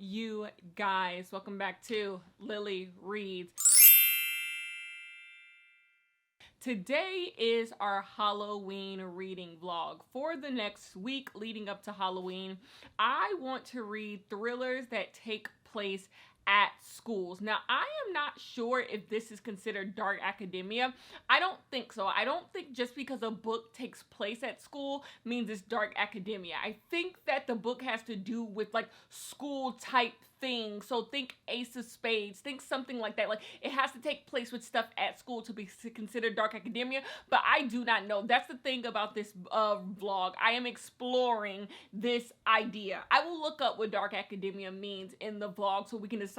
you guys? Welcome back to Lily Reads. Today is our Halloween reading vlog. For the next week leading up to Halloween, I want to read thrillers that take place at schools. Now, I am not sure if this is considered dark academia. I don't think so. I don't think just because a book takes place at school means it's dark academia. I think that the book has to do with like school type things. So think Ace of Spades, think something like that. Like it has to take place with stuff at school to be considered dark academia, but I do not know. That's the thing about this vlog. I am exploring this idea. I will look up what dark academia means in the vlog so we can decide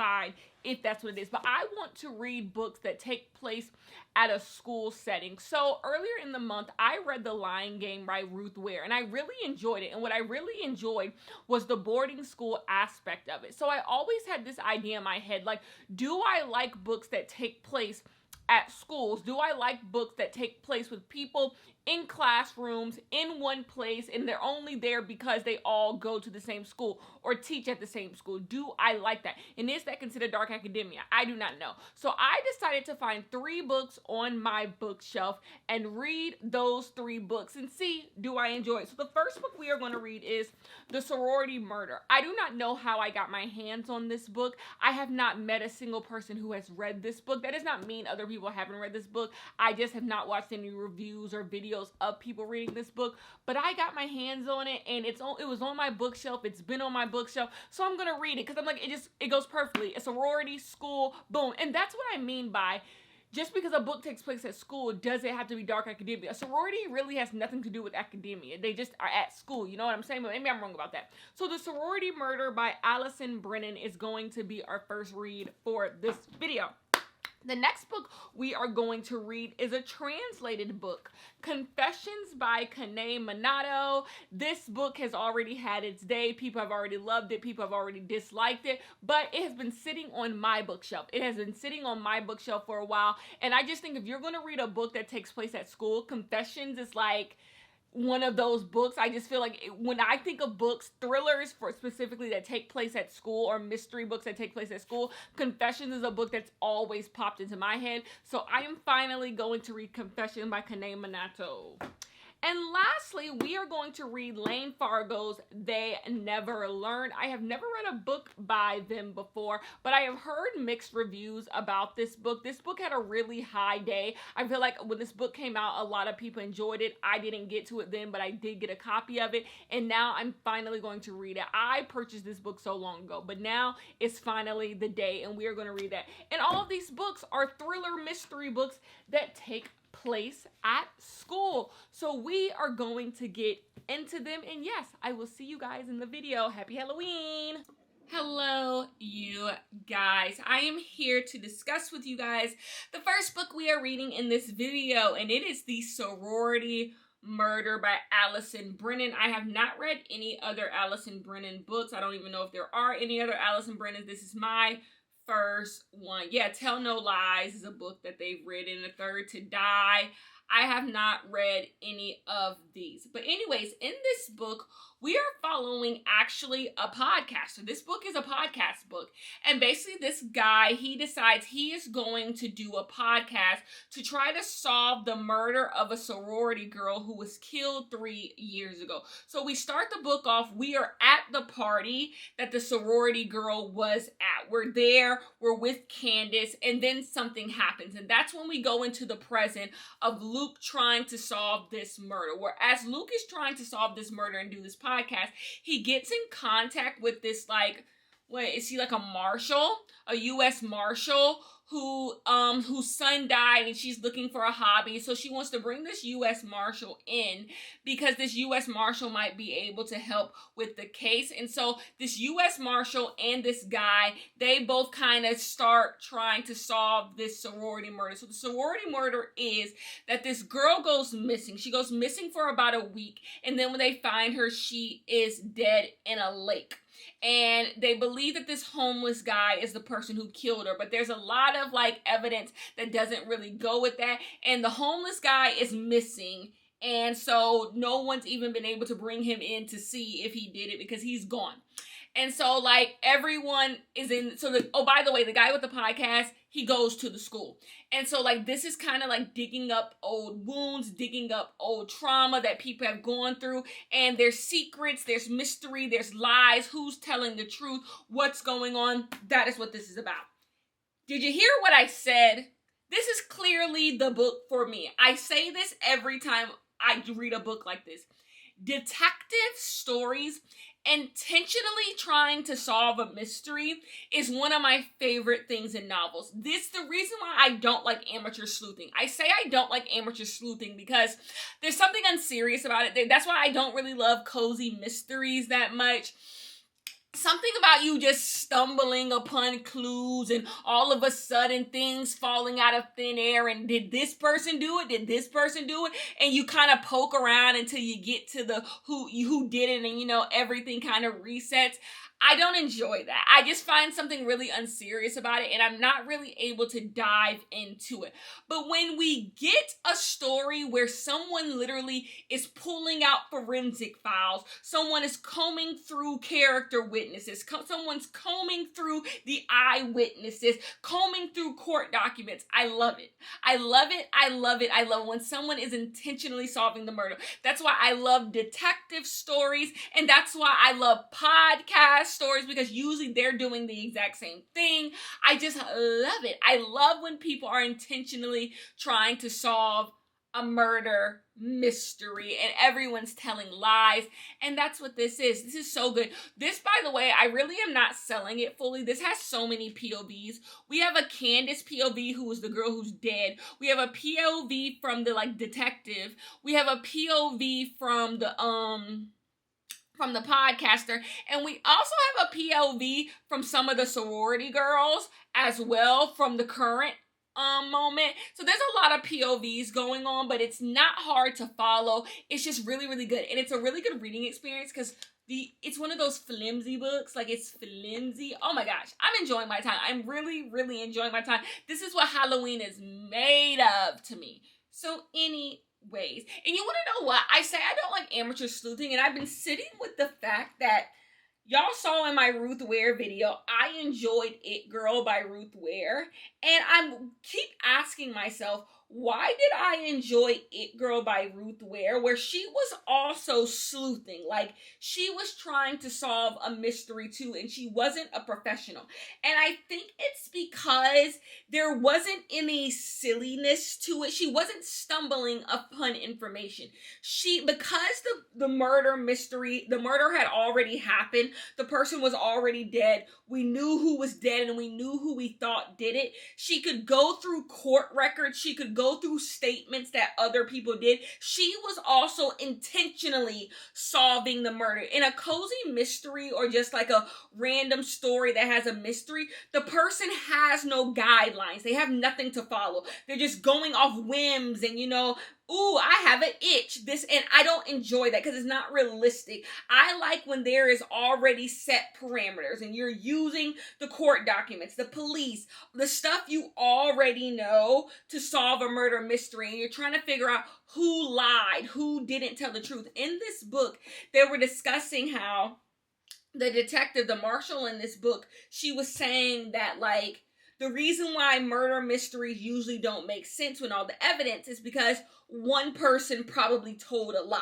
if that's what it is. But I want to read books that take place at a school setting. So earlier in the month, I read The Lion Game by Ruth Ware, and I really enjoyed it. And what I really enjoyed was the boarding school aspect of it. So I always had this idea in my head, like, do I like books that take place at schools? Do I like books that take place with people in classrooms in one place and they're only there because they all go to the same school or teach at the same school? Do I like that? And is that considered dark academia? I do not know. So I decided to find 3 books on my bookshelf and read those 3 books and see, do I enjoy it? So the first book we are going to read is The Sorority Murder. I do not know how I got my hands on this book. I have not met a single person who has read this book. That does not mean other people haven't read this book. I just have not watched any reviews or videos of people reading this book, but I got my hands on it and it was on my bookshelf. It's been on my bookshelf, so I'm gonna read it because I'm like, it goes perfectly. A sorority, school, boom. And that's what I mean by just because a book takes place at school, does it have to be dark academia? A sorority really has nothing to do with academia. They just are at school, you know what I'm saying? But maybe I'm wrong about that. So The Sorority Murder by Allison Brennan is going to be our first read for this video. The next book we are going to read is a translated book, Confessions by Kanae Minato. This book has already had its day. People have already loved it. People have already disliked it, but it has been sitting on my bookshelf. It has been sitting on my bookshelf for a while, and I just think if you're going to read a book that takes place at school, Confessions is like one of those books. I just feel like when I think of books, thrillers for specifically that take place at school or mystery books that take place at school, Confessions is a book that's always popped into my head. So I am finally going to read Confession by Kanae Minato. And lastly, we are going to read Lane Fargo's They Never Learn. I have never read a book by them before, but I have heard mixed reviews about this book. This book had a really high day. I feel like when this book came out, a lot of people enjoyed it. I didn't get to it then, but I did get a copy of it, and now I'm finally going to read it. I purchased this book so long ago, but now it's finally the day, and we are going to read that. And all of these books are thriller mystery books that take place at school. So we are going to get into them, and yes, I will see you guys in the video. Happy Halloween! Hello, you guys. I am here to discuss with you guys the first book we are reading in this video, and it is The Sorority Murder by Allison Brennan. I have not read any other Allison Brennan books. I don't even know if there are any other Allison Brennans. This is my first one. Yeah, Tell No Lies is a book that they've written. The Third to Die. I have not read any of these. But anyways, in this book, we are following actually a podcaster. This book is a podcast book. And basically this guy, he decides he is going to do a podcast to try to solve the murder of a sorority girl who was killed 3 years ago. So we start the book off, we are at the party that the sorority girl was at. We're there, we're with Candace, and then something happens. And that's when we go into the present of Luke trying to solve this murder. Whereas Luke is trying to solve this murder and do this podcast, he gets in contact with this, like, is he like a marshal? A U.S. marshal whose son died, and she's looking for a hobby. So she wants to bring this U.S. marshal in because this U.S. marshal might be able to help with the case. And so this U.S. marshal and this guy, they both kind of start trying to solve this sorority murder. So the sorority murder is that this girl goes missing. She goes missing for about a week, and then when they find her, she is dead in a lake. And they believe that this homeless guy is the person who killed her, but there's a lot of like evidence that doesn't really go with that. And the homeless guy is missing, and so no one's even been able to bring him in to see if he did it because he's gone. And so like everyone is in, so the, oh, by the way, the guy with the podcast, he goes to the school. And so like this is kind of like digging up old wounds, digging up old trauma that people have gone through, and there's secrets, there's mystery, there's lies, who's telling the truth, what's going on. That is what this is about. Did you hear what I said? This is clearly the book for me. I say this every time I read a book like this. Detective stories intentionally trying to solve a mystery is one of my favorite things in novels. This is the reason why I don't like amateur sleuthing. I say I don't like amateur sleuthing because there's something unserious about it. That's why I don't really love cozy mysteries that much. Something about you just stumbling upon clues and all of a sudden things falling out of thin air, and did this person do it? Did this person do it? And you kind of poke around until you get to the who did it, and you know everything kind of resets. I don't enjoy that. I just find something really unserious about it, and I'm not really able to dive into it. But when we get a story where someone literally is pulling out forensic files, someone is combing through character witnesses, someone's combing through the eyewitnesses, combing through court documents, I love it. I love it. I love it. I love it when someone is intentionally solving the murder. That's why I love detective stories, and that's why I love podcasts stories, because usually they're doing the exact same thing. I just love it. I love when people are intentionally trying to solve a murder mystery and everyone's telling lies, and that's what this is. This is so good. This, by the way, I really am not selling it fully. This has so many POVs. We have a Candace POV, who is the girl who's dead. We have a POV from the like detective. We have a POV from the podcaster, and we also have a POV from some of the sorority girls as well from the current moment. So there's a lot of POVs going on, but it's not hard to follow. It's just really, really good, and it's a really good reading experience because it's one of those flimsy books. Like, it's flimsy. Oh my gosh, I'm enjoying my time. I'm really, really enjoying my time. This is what Halloween is made of to me. So ways. And you want to know what? I say I don't like amateur sleuthing, and I've been sitting with the fact that y'all saw in my Ruth Ware video, I enjoyed It Girl by Ruth Ware, and I keep asking myself, why did I enjoy It Girl by Ruth Ware, where she was also sleuthing? Like, she was trying to solve a mystery too, and she wasn't a professional. And I think it's because there wasn't any silliness to it. She wasn't stumbling upon information. Because the murder mystery, the murder had already happened, the person was already dead, we knew who was dead, and we knew who we thought did it. She could go through court records, she could go through statements that other people did. She was also intentionally solving the murder. In a cozy mystery, or just like a random story that has a mystery, the person has no guidelines. They have nothing to follow. They're just going off whims and, ooh, I have an itch. And I don't enjoy that because it's not realistic. I like when there is already set parameters and you're using the court documents, the police, the stuff you already know to solve a murder mystery, and you're trying to figure out who lied, who didn't tell the truth. In this book, they were discussing how the detective, the marshal in this book, she was saying that, like, the reason why murder mysteries usually don't make sense when all the evidence is because one person probably told a lie.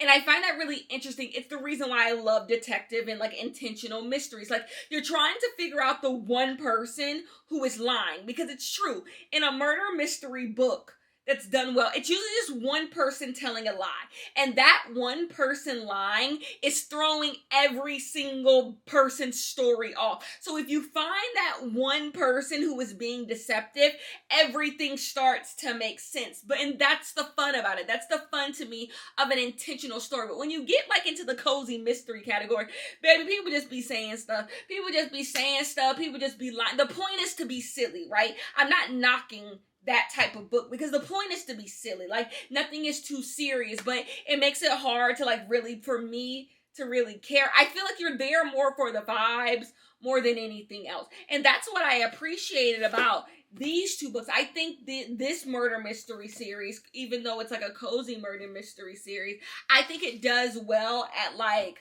And I find that really interesting. It's the reason why I love detective and like intentional mysteries. Like, you're trying to figure out the one person who is lying, because it's true. In a murder mystery book that's done well, it's usually just one person telling a lie. And that one person lying is throwing every single person's story off. So if you find that one person who is being deceptive, everything starts to make sense. And that's the fun about it. That's the fun to me of an intentional story. But when you get like into the cozy mystery category, baby, people just be saying stuff. People just be lying. The point is to be silly, right? I'm not knocking that type of book, because the point is to be silly. Like, nothing is too serious, but it makes it hard to like really, for me to really care. I feel like you're there more for the vibes more than anything else. And that's what I appreciated about these two books. I think this murder mystery series, even though it's like a cozy murder mystery series, I think it does well at like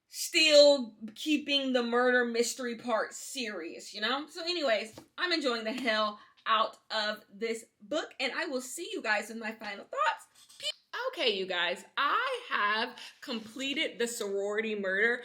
still keeping the murder mystery part serious, you know? So anyways, I'm enjoying the hell out of this book, and I will see you guys in my final thoughts. Okay, you guys, I have completed the Sorority Murder.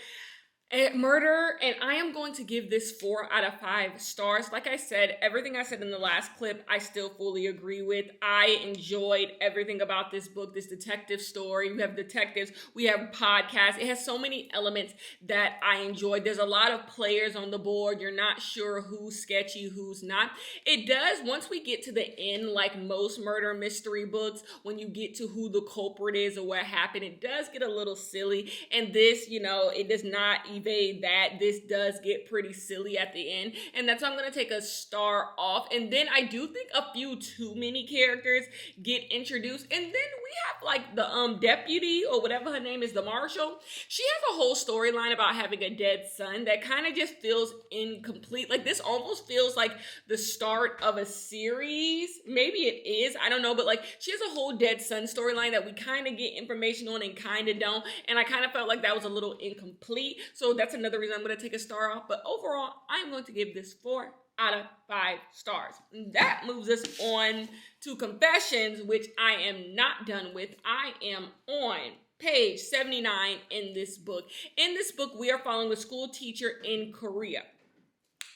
And I am going to give this 4 out of 5 stars. Like I said, everything I said in the last clip, I still fully agree with. I enjoyed everything about this book, this detective story. We have detectives, we have podcasts. It has so many elements that I enjoyed. There's a lot of players on the board. You're not sure who's sketchy, who's not. It does, once we get to the end, like most murder mystery books, when you get to who the culprit is or what happened, it does get a little silly. And this, it does not evade that. This does get pretty silly at the end, and that's why I'm going to take a star off. And then I do think a few too many characters get introduced, and then we have like the deputy or whatever her name is, the marshal. She has a whole storyline about having a dead son that kind of just feels incomplete. Like this almost feels like the start of a series. Maybe it is, I don't know, but like she has a whole dead son storyline that we kind of get information on and kind of don't, and I kind of felt like that was a little incomplete. So that's another reason I'm going to take a star off. But overall, I'm going to give this 4 out of 5 stars. And that moves us on to Confessions, which I am not done with. I am on page 79 in this book. In this book, we are following a school teacher in Korea.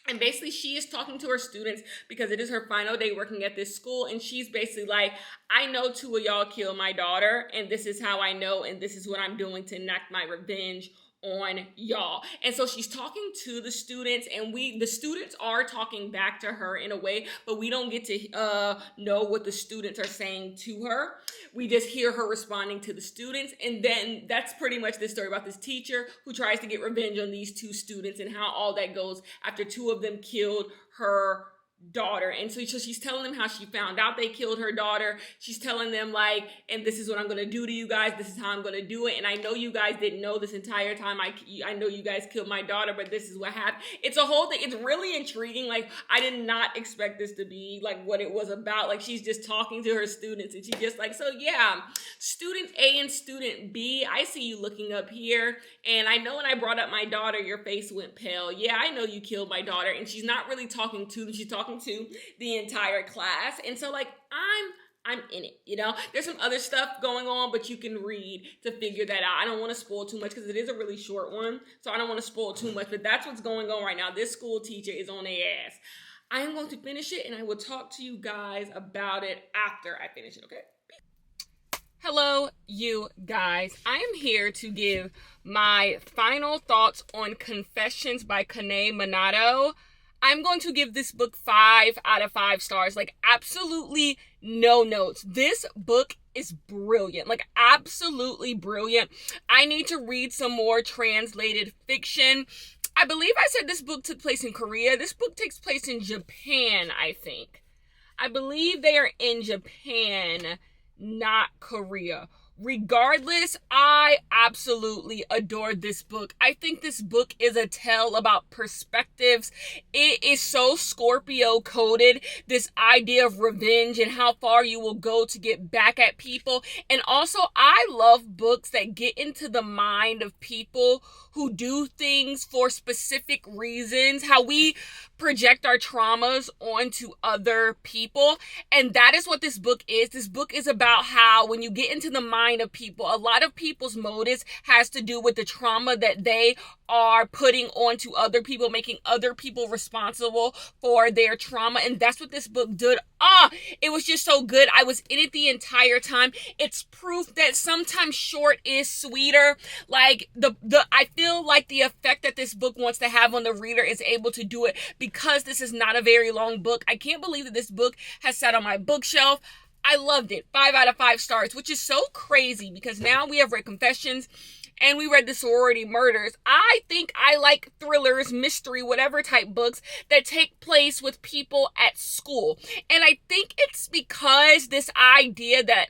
And basically, she is talking to her students because it is her final day working at this school. And she's basically like, I know 2 of y'all killed my daughter, and this is how I know, and this is what I'm doing to enact my revenge on y'all. And so she's talking to the students, and the students are talking back to her in a way, but we don't get to know what the students are saying to her. We just hear her responding to the students. And then that's pretty much this story about this teacher who tries to get revenge on these 2 students and how all that goes after 2 of them killed her daughter. And so she's telling them how she found out they killed her daughter. She's telling them like, and this is what I'm going to do to you guys. This is how I'm going to do it. And I know you guys didn't know this entire time. I know you guys killed my daughter, but this is what happened. It's a whole thing. It's really intriguing. Like I did not expect this to be like what it was about. Like she's just talking to her students, and she's just like, so yeah, student A and student B, I see you looking up here. And I know when I brought up my daughter, your face went pale. Yeah, I know you killed my daughter. And she's not really talking to them. She's talking to the entire class. And so like I'm in it, there's some other stuff going on, but you can read to figure that out. I don't want to spoil too much because it is a really short one, so I don't want to spoil too much, but that's what's going on right now. This school teacher is on their ass. I am going to finish it, and I will talk to you guys about it after I finish it, okay? Hello, you guys. I am here to give my final thoughts on Confessions by Kane Minato. I'm going to give this book 5 out of 5 stars. Like, absolutely no notes. This book is brilliant. Like, absolutely brilliant. I need to read some more translated fiction. I believe I said this book took place in Korea. This book takes place in Japan, I think. I believe they are in Japan, not Korea. Regardless, I absolutely adored this book. I think this book is a tale about perspectives. It is so Scorpio coded, this idea of revenge and how far you will go to get back at people. And also, I love books that get into the mind of people who do things for specific reasons, how we project our traumas onto other people. And that is what this book is. This book is about how when you get into the mind of people, a lot of people's motives has to do with the trauma that they are putting onto other people, making other people responsible for their trauma. And that's what this book did. It was just so good. I was in it the entire time. It's proof that sometimes short is sweeter. Like I feel like the effect that this book wants to have on the reader is able to do it because this is not a very long book. I can't believe that this book has sat on my bookshelf. I loved it. 5 out of 5 stars, which is so crazy because now we have read Confessions and we read the Sorority Murders. I think I like thrillers, mystery, whatever type books that take place with people at school. And I think it's because this idea that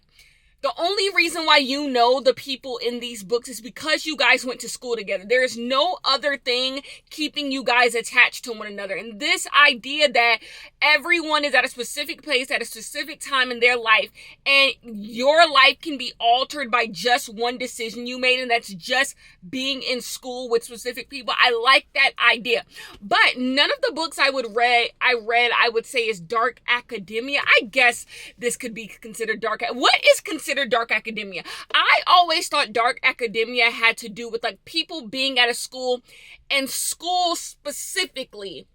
The only reason why you know the people in these books is because you guys went to school together. There is no other thing keeping you guys attached to one another. And this idea that everyone is at a specific place at a specific time in their life, and your life can be altered by just one decision you made, and that's just being in school with specific people. I like that idea. But none of the books I would say is dark academia. I guess this could be considered dark. What is considered dark academia? I always thought dark academia had to do with like people being at a school, and school specifically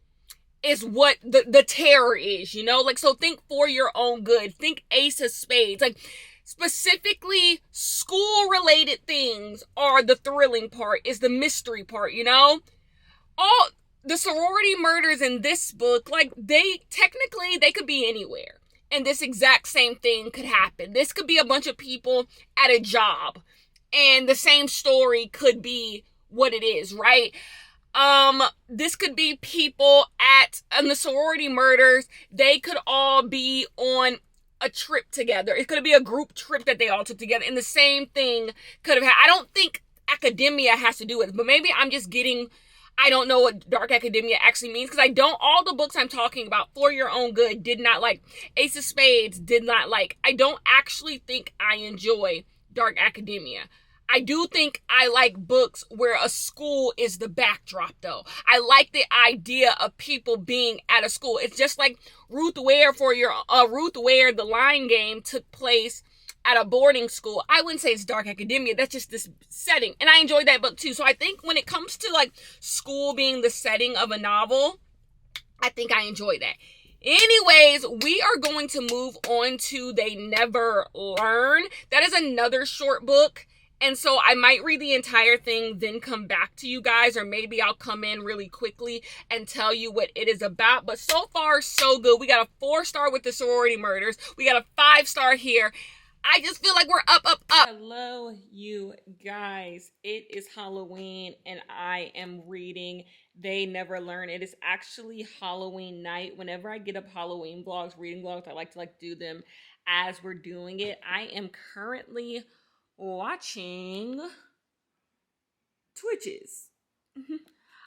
is what the terror is, you know? Like, so think For Your Own Good, think Ace of Spades. Like, specifically school related things are the thrilling part, is the mystery part, you know? All the sorority murders in this book, like, they could be anywhere. And this exact same thing could happen. This could be a bunch of people at a job, and the same story could be what it is, right? This could be people in the sorority murders. They could all be on a trip together. It could be a group trip that they all took together, and the same thing could have happened. I don't think academia has to do with it, but maybe I'm just I don't know what dark academia actually means, because all the books I'm talking about, For Your Own Good, did not like. Ace of Spades, did not like. I don't actually think I enjoy dark academia. I do think I like books where a school is the backdrop, though. I like the idea of people being at a school. It's just like Ruth Ware, The Lion Game took place at a boarding school. I wouldn't say it's dark academia. That's just this setting. And I enjoyed that book too. So I think when it comes to like school being the setting of a novel, I think I enjoy that. Anyways, we are going to move on to They Never Learn. That is another short book. And so I might read the entire thing, then come back to you guys, or maybe I'll come in really quickly and tell you what it is about. But so far, so good. We got a 4-star with the sorority murders. We got a 5-star here. I just feel like we're up. Hello, you guys. It is Halloween, and I am reading They Never Learn. It is actually Halloween night. Whenever I get up Halloween vlogs, reading vlogs, I like to do them as we're doing it. I am currently watching Twitches.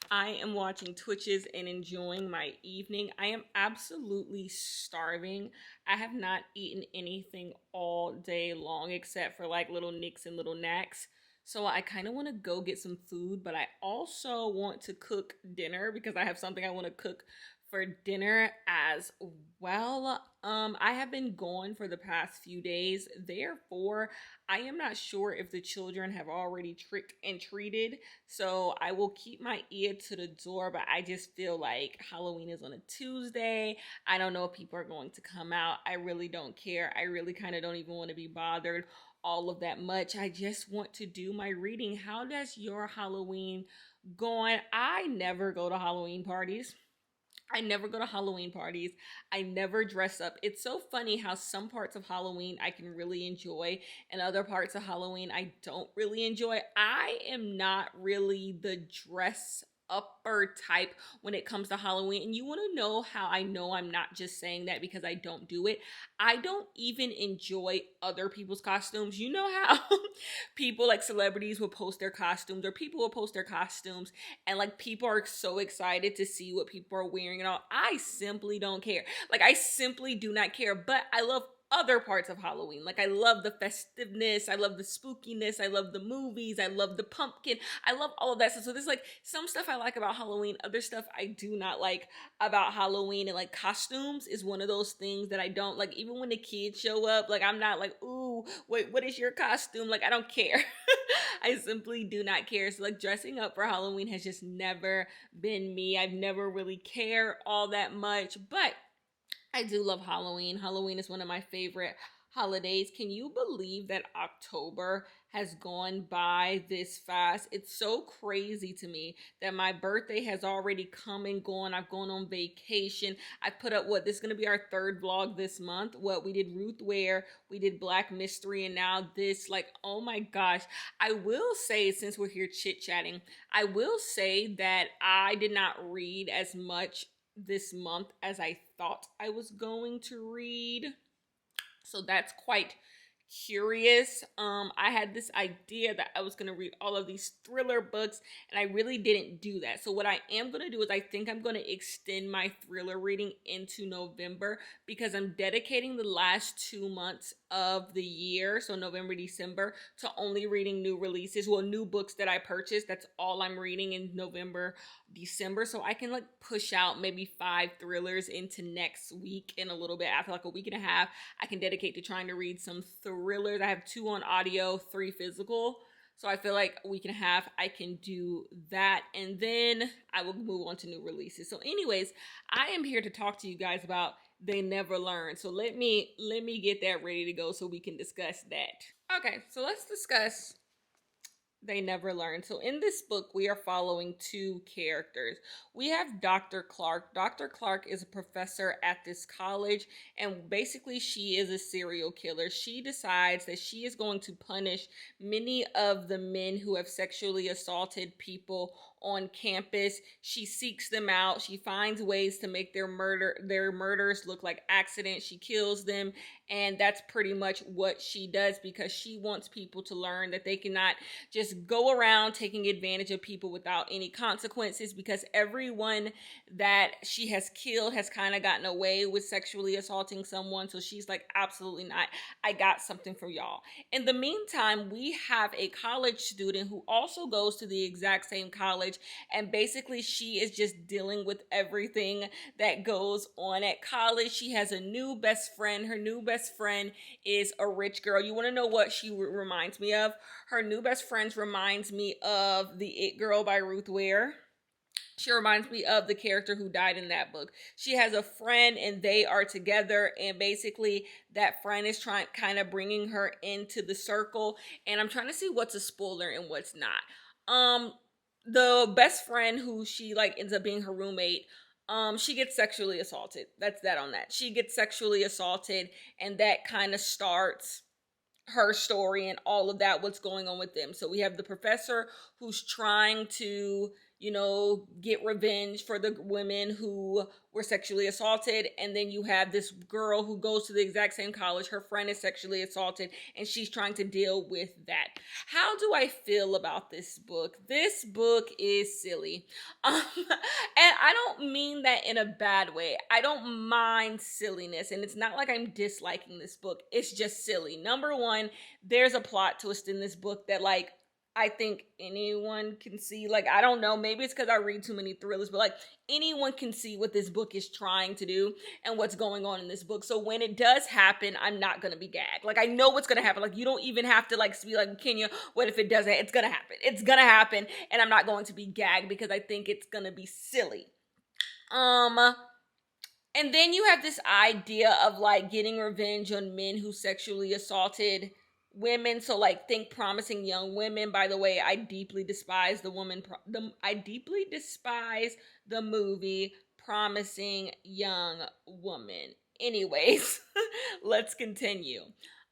I am watching Twitches and enjoying my evening. I am absolutely starving. I have not eaten anything all day long except for like little nicks and little knacks. So I kind of want to go get some food, but I also want to cook dinner because I have something I want to cook for dinner as well. I have been gone for the past few days. Therefore, I am not sure if the children have already tricked and treated. So I will keep my ear to the door, but I just feel like Halloween is on a Tuesday. I don't know if people are going to come out. I really don't care. I really kind of don't even want to be bothered all of that much. I just want to do my reading. How does your Halloween go on? I never go to Halloween parties. I never go to Halloween parties. I never dress up. It's so funny how some parts of Halloween I can really enjoy and other parts of Halloween I don't really enjoy. I am not really the dress upper type when it comes to Halloween. And you want to know how I know I'm not just saying that because I don't do it? I don't even enjoy other people's costumes. You know how people like celebrities will post their costumes, or people will post their costumes, and like people are so excited to see what people are wearing and all. I simply don't care. Like, I simply do not care. But I love other parts of Halloween. Like, I love the festiveness, I love the spookiness, I love the movies, I love the pumpkin, I love all of that stuff. So there's like some stuff I like about Halloween, other stuff I do not like about Halloween. And like costumes is one of those things that I don't like. Even when the kids show up, like I'm not like, ooh, wait, what is your costume? Like, I don't care. I simply do not care. So like dressing up for Halloween has just never been me. I've never really cared all that much, but I do love Halloween. Halloween is one of my favorite holidays. Can you believe that October has gone by this fast? It's so crazy to me that my birthday has already come and gone. I've gone on vacation. I put up this is going to be our 3rd vlog this month. We did Ruth Ware, we did Black Mystery, and now this. Like, oh my gosh. I will say, since we're here chit-chatting, I will say that I did not read as much this month as I thought I was going to read. So that's quite curious. I had this idea that I was going to read all of these thriller books, and I really didn't do that. So what I am going to do is I think I'm going to extend my thriller reading into November, because I'm dedicating the last 2 months of the year, so November, December, to only reading new releases, well, new books that I purchased. That's all I'm reading in November, December, so I can like push out maybe 5 thrillers into next week. In a little bit, after like a week and a half, I can dedicate to trying to read some thrillers. I have 2 on audio, 3 physical. So I feel like a week and a half I can do that, and then I will move on to new releases. So anyways, I am here to talk to you guys about They Never Learn. So let me get that ready to go so we can discuss that. Okay, so let's discuss They Never Learn. So in this book, we are following 2 characters. We have Dr. Clark. Dr. Clark is a professor at this college, and basically she is a serial killer. She decides that she is going to punish many of the men who have sexually assaulted people on campus. She seeks them out. She finds ways to make their murders look like accidents. She kills them, and that's pretty much what she does, because she wants people to learn that they cannot just go around taking advantage of people without any consequences, because everyone that she has killed has kind of gotten away with sexually assaulting someone. So she's like, absolutely not. I got something for y'all. In the meantime, we have a college student who also goes to the exact same college, and basically she is just dealing with everything that goes on at college. She has a new best friend. Her new best friend is a rich girl. You want to know what she reminds me of? Her new best friend reminds me of The It Girl by Ruth Ware. She reminds me of the character who died in that book. She has a friend and they are together, and basically that friend is kind of bringing her into the circle, and I'm trying to see what's a spoiler and what's not. The best friend, who she like ends up being her roommate, she gets sexually assaulted. That's that on that. She gets sexually assaulted, and that kind of starts her story and all of that, what's going on with them. So we have the professor who's trying to, get revenge for the women who were sexually assaulted. And then you have this girl who goes to the exact same college. Her friend is sexually assaulted, and she's trying to deal with that. How do I feel about this book? This book is silly. And I don't mean that in a bad way. I don't mind silliness, and it's not like I'm disliking this book. It's just silly. Number one, there's a plot twist in this book that, like, I think anyone can see. Like, I don't know, maybe it's because I read too many thrillers, but like anyone can see what this book is trying to do and what's going on in this book. So when it does happen, I'm not gonna be gagged. Like, I know what's gonna happen. Like, you don't even have to like be like, Kenya, what if it doesn't? It's gonna happen. It's gonna happen, and I'm not going to be gagged because I think it's gonna be silly. And then you have this idea of like getting revenge on men who sexually assaulted women. So like, think Promising Young Women. By the way, I deeply despise I deeply despise the movie Promising Young Woman. Anyways, let's continue.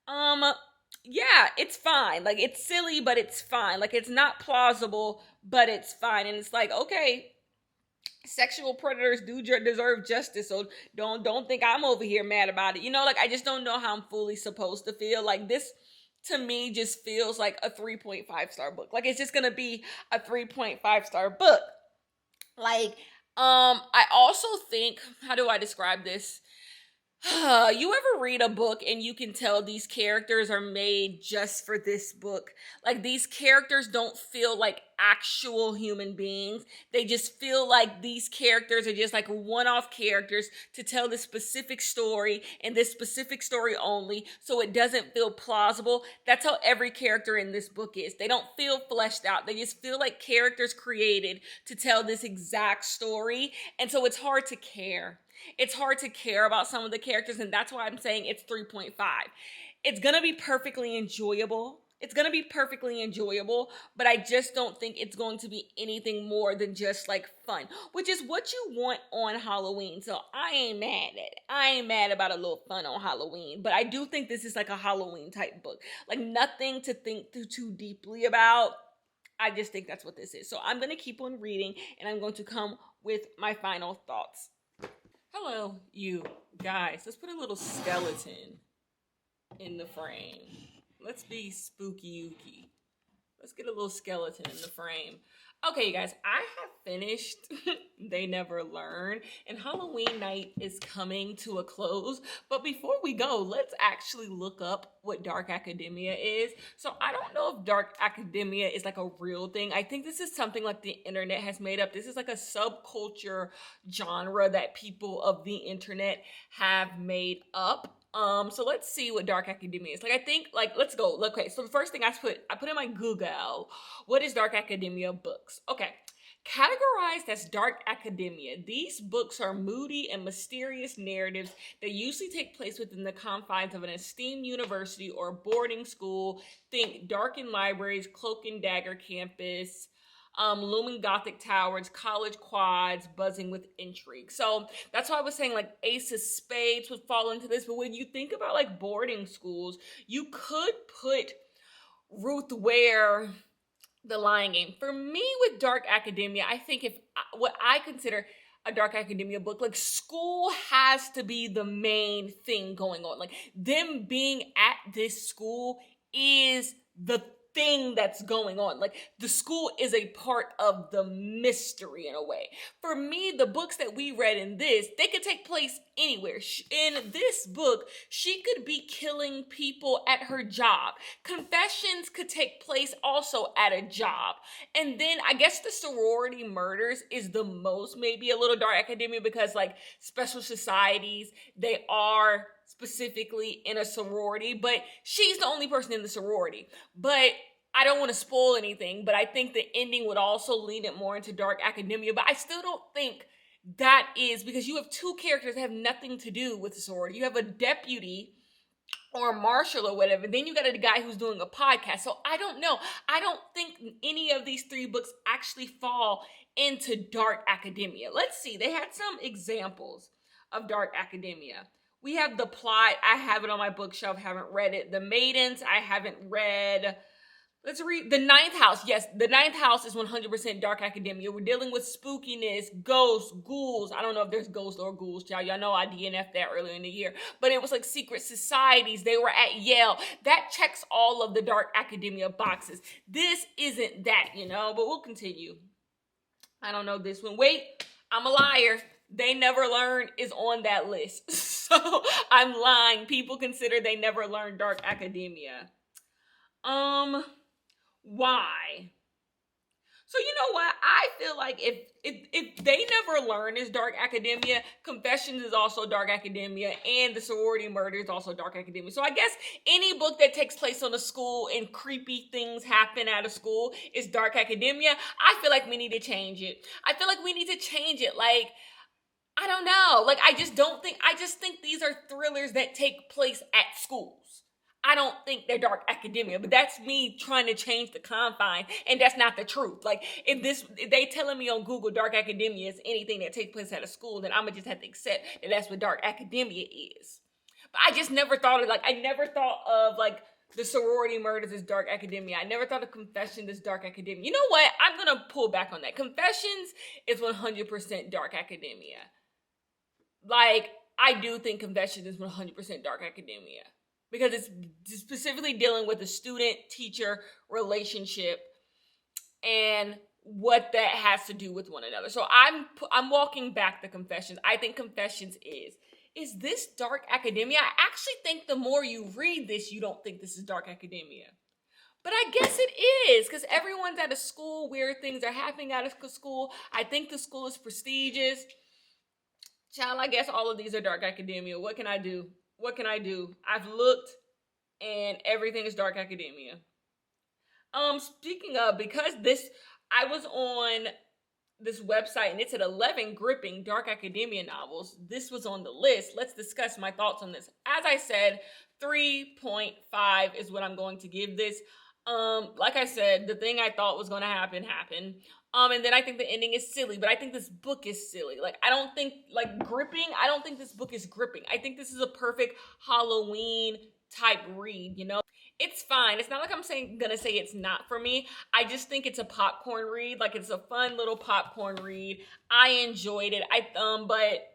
Yeah, it's fine. Like, it's silly, but it's fine. Like, it's not plausible, but it's fine. And it's like, okay, sexual predators do deserve justice, so don't think I'm over here mad about it. Like, I just don't know how I'm fully supposed to feel. Like, this to me just feels like a 3.5 star book. Like, it's just gonna be a 3.5 star book. Like, I also think, how do I describe this? You ever read a book and you can tell these characters are made just for this book? Like, these characters don't feel like actual human beings. They just feel like these characters are just like one-off characters to tell this specific story and this specific story only, so it doesn't feel plausible. That's how every character in this book is. They don't feel fleshed out. They just feel like characters created to tell this exact story, and so it's hard to care. It's hard to care about some of the characters, and that's why I'm saying it's 3.5. It's going to be perfectly enjoyable. But I just don't think it's going to be anything more than just like fun, which is what you want on Halloween. So I ain't mad at it. I ain't mad about a little fun on Halloween, but I do think this is like a Halloween type book. Like, nothing to think too deeply about. I just think that's what this is. So I'm going to keep on reading, and I'm going to come with my final thoughts. Hello, you guys. Let's put a little skeleton in the frame. Let's be spooky ooky. Let's get a little skeleton in the frame. Okay, you guys, I have finished They Never Learn, and Halloween night is coming to a close. But before we go, let's actually look up what dark academia is. So I don't know if dark academia is like a real thing. I think this is something like the internet has made up. This is like a subculture genre that people of the internet have made up. So let's see what dark academia is. Like, I think, like, let's go. Okay, so the first thing I put in my Google, what is dark academia books? Okay. Categorized as dark academia, these books are moody and mysterious narratives that usually take place within the confines of an esteemed university or boarding school. Think darkened libraries, cloak and dagger campus, looming Gothic towers, college quads, buzzing with intrigue. So that's why I was saying like Ace of Spades would fall into this. But when you think about like boarding schools, you could put Ruth Ware, The Lion Game. For me, with dark academia, I think if what I consider a dark academia book, like school has to be the main thing going on. Like them being at this school is the thing that's going on. Like the school is a part of the mystery in a way. For me, the books that we read in this, they could take place anywhere. In this book, she could be killing people at her job. Confessions could take place also at a job. And then I guess the sorority murders is the most maybe a little dark academia because like special societies, they are specifically in a sorority, but she's the only person in the sorority. But I don't want to spoil anything, but I think the ending would also lean it more into dark academia. But I still don't think that is, because you have two characters that have nothing to do with the sorority. You have a deputy or a marshal or whatever. Then you got a guy who's doing a podcast. So I don't know. I don't think any of these three books actually fall into dark academia. Let's see. They had some examples of dark academia. We have The Plot. I have it on my bookshelf. Haven't read it. The Maidens. I haven't read. Let's read The Ninth House. Yes, The Ninth House is 100% dark academia. We're dealing with spookiness, ghosts, ghouls. I don't know if there's ghosts or ghouls, y'all. Y'all know I DNF'd that earlier in the year. But it was like secret societies. They were at Yale. That checks all of the dark academia boxes. This isn't that, but we'll continue. I don't know this one. Wait, I'm a liar. They Never Learn is on that list. So I'm lying. People consider They Never Learn dark academia. Why? So you know what? I feel like if They Never Learn is dark academia, Confessions is also dark academia, and The Sorority Murder is also dark academia. So I guess any book that takes place on a school and creepy things happen at a school is dark academia. I feel like we need to change it. Like, I don't know. Like, I just think these are thrillers that take place at schools. I don't think they're dark academia, but that's me trying to change the confine, and that's not the truth. Like, if they telling me on Google dark academia is anything that takes place at a school, then I'm gonna just have to accept that that's what dark academia is. But I just never thought of the sorority murders as dark academia. I never thought of Confessions as dark academia. You know what? I'm gonna pull back on that. Confessions is 100% dark academia. Like, I do think Confessions is 100% dark academia. Because it's specifically dealing with the student-teacher relationship and what that has to do with one another. So I'm walking back the Confessions. I think Confessions is this dark academia? I actually think the more you read this, you don't think this is dark academia. But I guess it is, because everyone's at a school, weird things are happening at a school. I think the school is prestigious. Child, I guess all of these are dark academia. What can I do? I've looked and everything is dark academia. Speaking of, because I was on this website and it said 11 gripping dark academia novels. This was on the list. Let's discuss my thoughts on this. As I said, 3.5 is what I'm going to give this. Like I said, the thing I thought was going to happen happened. And then I think the ending is silly, but I think this book is silly. Like, I don't think, gripping, I don't think this book is gripping. I think this is a perfect Halloween type read, It's fine. It's not like I'm gonna say it's not for me. I just think it's a popcorn read. Like, it's a fun little popcorn read. I enjoyed it. But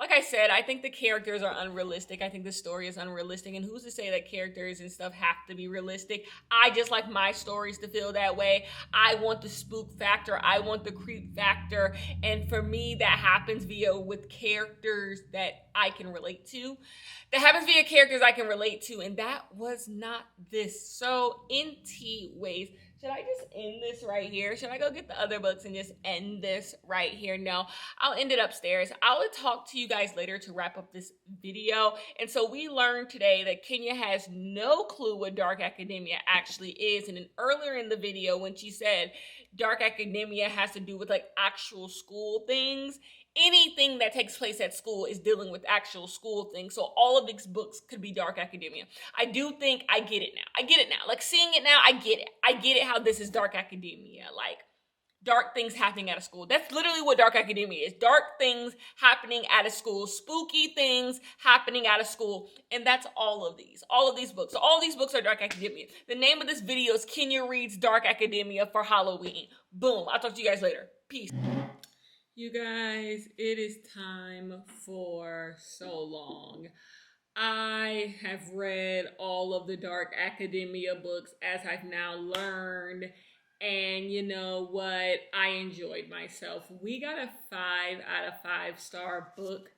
like I said, I think the characters are unrealistic. I think the story is unrealistic. And who's to say that characters and stuff have to be realistic? I just like my stories to feel that way. I want the spook factor. I want the creep factor. And for me, that happens with characters that I can relate to. That happens via characters I can relate to. And that was not this. So in T ways, should I just end this right here? Should I go get the other books and just end this right here? No, I'll end it upstairs. I will talk to you guys later to wrap up this video. And so we learned today that Kenya has no clue what dark academia actually is. And then earlier in the video when she said dark academia has to do with like actual school things, anything that takes place at school is dealing with actual school things. So all of these books could be dark academia. I do think I get it now. I get it now. Like seeing it now, I get it. I get it how this is dark academia. Like dark things happening at a school. That's literally what dark academia is. Dark things happening at a school. Spooky things happening at a school. And that's all of these. All of these books. So all these books are dark academia. The name of this video is Kenya Reads Dark Academia for Halloween. Boom. I'll talk to you guys later. Peace. You guys, it is time for so long. I have read all of the dark academia books as I've now learned. And you know what? I enjoyed myself. We got a 5 out of 5-star book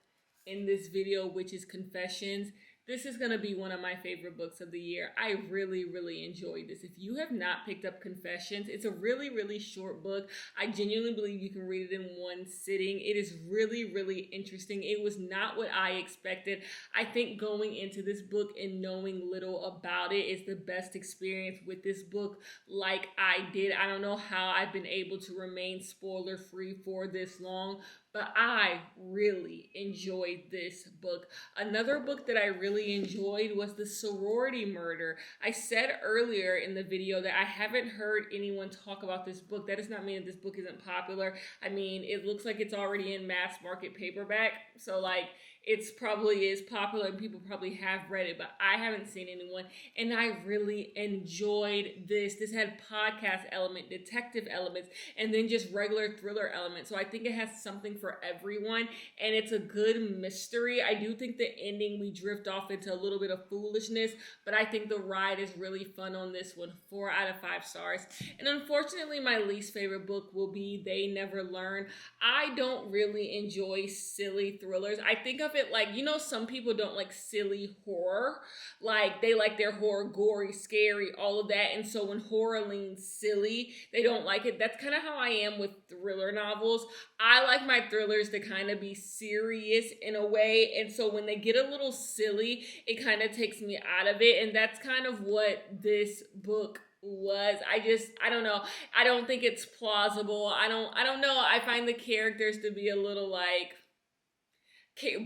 in this video, which is Confessions. This is going to be one of my favorite books of the year. I really, really enjoyed this. If you have not picked up Confessions, it's a really, really short book. I genuinely believe you can read it in one sitting. It is really, really interesting. It was not what I expected. I think going into this book and knowing little about it is the best experience with this book like I did. I don't know how I've been able to remain spoiler-free for this long, but I really enjoyed this book. Another book that I really enjoyed was The Sorority Murder. I said earlier in the video that I haven't heard anyone talk about this book. That does not mean that this book isn't popular. I mean, it looks like it's already in mass market paperback. So like, it's probably is popular and people probably have read it, but I haven't seen anyone. And I really enjoyed this. This had podcast element, detective elements, and then just regular thriller elements. So I think it has something for everyone, and it's a good mystery. I do think the ending, we drift off into a little bit of foolishness, but I think the ride is really fun on this one. 4 out of 5 stars. And unfortunately, my least favorite book will be They Never Learn. I don't really enjoy silly thrillers. I think of it like, you know, some people don't like silly horror. Like, they like their horror gory, scary, all of that. And so when horror leans silly, they don't like it. That's kind of how I am with thriller novels. I like my thrillers to kind of be serious in a way. And so when they get a little silly, it kind of takes me out of it. And that's kind of what this book was. I don't know. I don't think it's plausible. I don't know. I find the characters to be a little like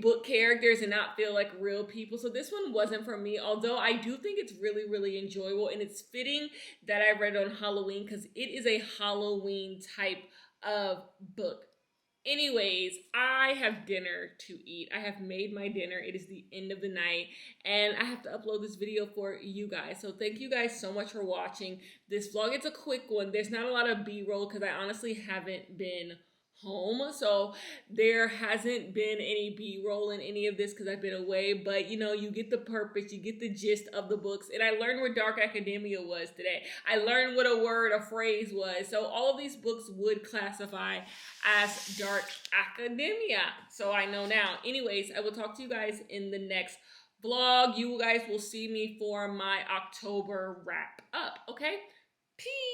book characters and not feel like real people. So this one wasn't for me, although I do think it's really, really enjoyable, and it's fitting that I read it on Halloween because it is a Halloween type of book. Anyways, I have dinner to eat. I have made my dinner. It is the end of the night, and I have to upload this video for you guys. So thank you guys so much for watching this vlog. It's a quick one. There's not a lot of B-roll because I honestly haven't been home, so there hasn't been any B-roll in any of this because I've been away, but you know, you get the purpose, you get the gist of the books. And I learned what dark academia was today. I learned what a word, a phrase was. So all of these books would classify as dark academia, so I know now. Anyways, I will talk to you guys in the next vlog. You guys will see me for my October wrap up. Okay, peace.